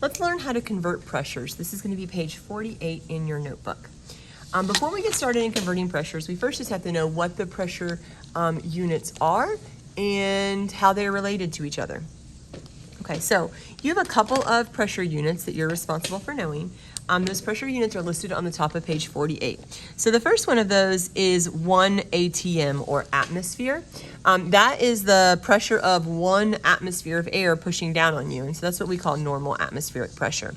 let's learn how to convert pressures. This is going to be page 48 in your notebook. Before we get started in converting pressures, we first just have to know what the pressure units are and how they're related to each other. Okay, so you have a couple of pressure units that you're responsible for knowing. Those pressure units are listed on the top of page 48. So the first one of those is 1 atm, or atmosphere. That is the pressure of 1 atmosphere of air pushing down on you, and so that's what we call normal atmospheric pressure.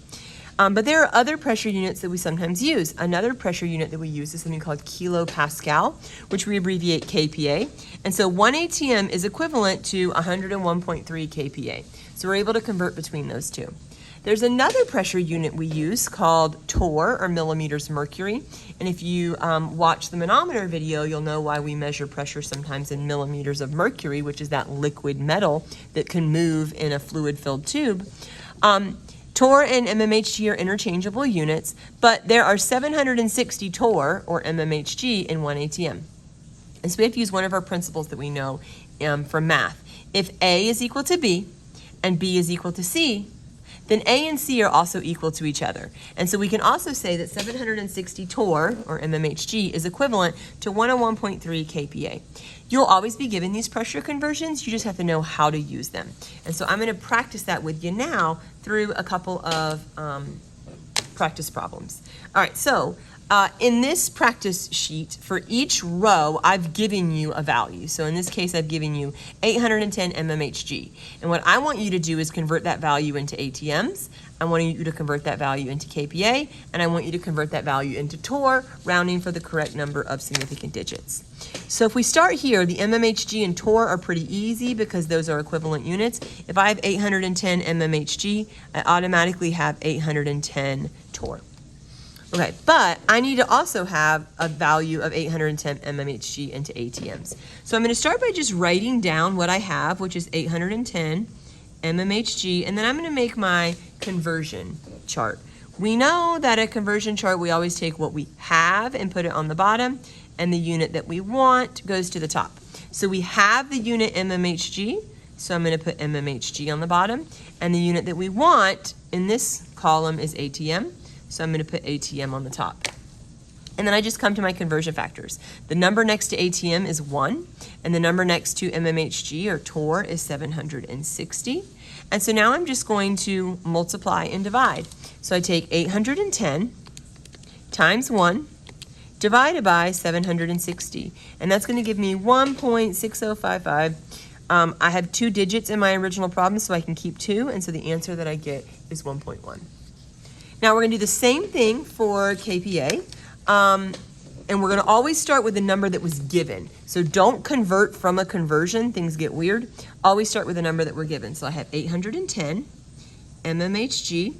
But there are other pressure units that we sometimes use. Another pressure unit that we use is something called kilopascal, which we abbreviate kPa. And so 1 atm is equivalent to 101.3 kPa. So we're able to convert between those two. There's another pressure unit we use called torr, or millimeters mercury. And if you watch the manometer video, you'll know why we measure pressure sometimes in millimeters of mercury, which is that liquid metal that can move in a fluid-filled tube. Torr and mmHg are interchangeable units, but there are 760 torr, or mmHg, in 1 atm. And so we have to use one of our principles that we know from math. If A is equal to B and B is equal to C, then A and C are also equal to each other. And so we can also say that 760 torr, or mmHg, is equivalent to 101.3 kPa. You'll always be given these pressure conversions, you just have to know how to use them. And so I'm going to practice that with you now through a couple of practice problems. All right, so in this practice sheet, for each row, I've given you a value. So in this case, I've given you 810 mmHg. And what I want you to do is convert that value into ATMs. I want you to convert that value into kPa, and I want you to convert that value into torr, rounding for the correct number of significant digits. So if we start here, the mmHg and torr are pretty easy because those are equivalent units. If I have 810 mmHg, I automatically have 810 torr. Okay, but I need to also have a value of 810 mmHg into ATMs. So I'm going to start by just writing down what I have, which is 810 mmHg, and then I'm going to make my conversion chart. We know that a conversion chart, we always take what we have and put it on the bottom, and the unit that we want goes to the top. So we have the unit mmHg, so I'm going to put mmHg on the bottom, and the unit that we want in this column is ATM, so I'm going to put ATM on the top. And then I just come to my conversion factors. The number next to ATM is 1, and the number next to mmHg, or torr, is 760. And so now I'm just going to multiply and divide. So I take 810 times 1 divided by 760, and that's going to give me 1.6055. I have 2 digits in my original problem, so I can keep 2, and so the answer that I get is 1.1. Now we're going to do the same thing for kPa. And we're going to always start with the number that was given. So don't convert from a conversion. Things get weird. Always start with the number that we're given. So I have 810 mmHg. I'm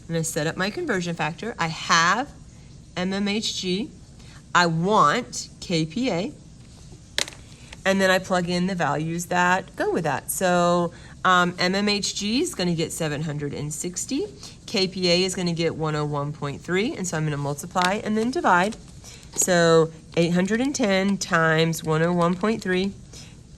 going to set up my conversion factor. I have mmHg. I want kPa. And then I plug in the values that go with that. So mmHg is going to get 760. kPa is going to get 101.3, and so I'm going to multiply and then divide. So 810 times 101.3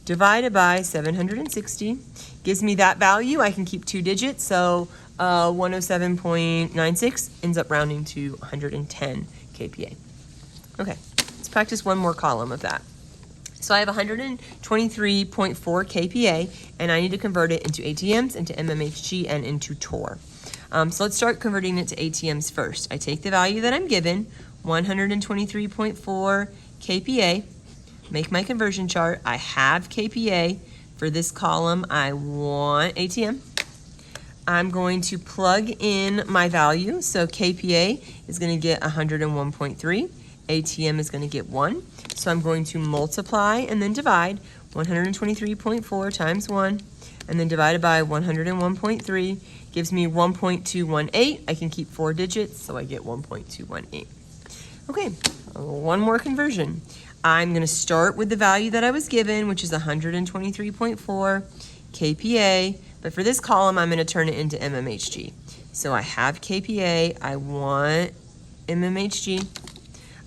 divided by 760 gives me that value. I can keep 2 digits, so 107.96 ends up rounding to 110 kPa. Okay, let's practice one more column of that. So I have 123.4 kPa, and I need to convert it into ATMs, into mmHg, and into torr. So let's start converting it to ATMs first. I take the value that I'm given, 123.4 kPa, make my conversion chart. I have kPa. For this column, I want ATM. I'm going to plug in my value. So kPa is going to get 101.3. ATM is going to get 1. So I'm going to multiply and then divide 123.4 times 1, and then divided by 101.3 gives me 1.218. I can keep 4 digits, so I get 1.218. Okay, one more conversion. I'm going to start with the value that I was given, which is 123.4 kPa, but for this column, I'm going to turn it into mmHg. So I have kPa, I want mmHg.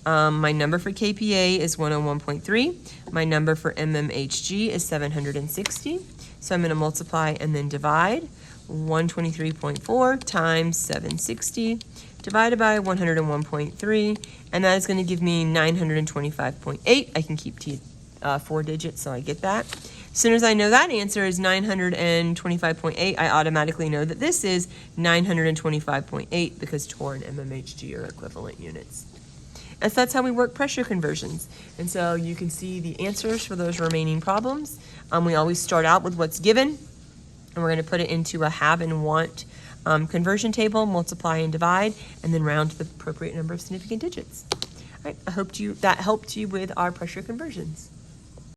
My number for kPa is 101.3. My number for mmHg is 760. So I'm going to multiply and then divide 123.4 times 760 divided by 101.3, and that is going to give me 925.8. I can keep 4 digits, so I get that. As soon as I know that answer is 925.8, I automatically know that this is 925.8 because torr and mmHg are equivalent units. And so that's how we work pressure conversions. And so you can see the answers for those remaining problems. We always start out with what's given, and we're going to put it into a have and want conversion table, multiply and divide, and then round to the appropriate number of significant digits. All right, I hope that helped you with our pressure conversions.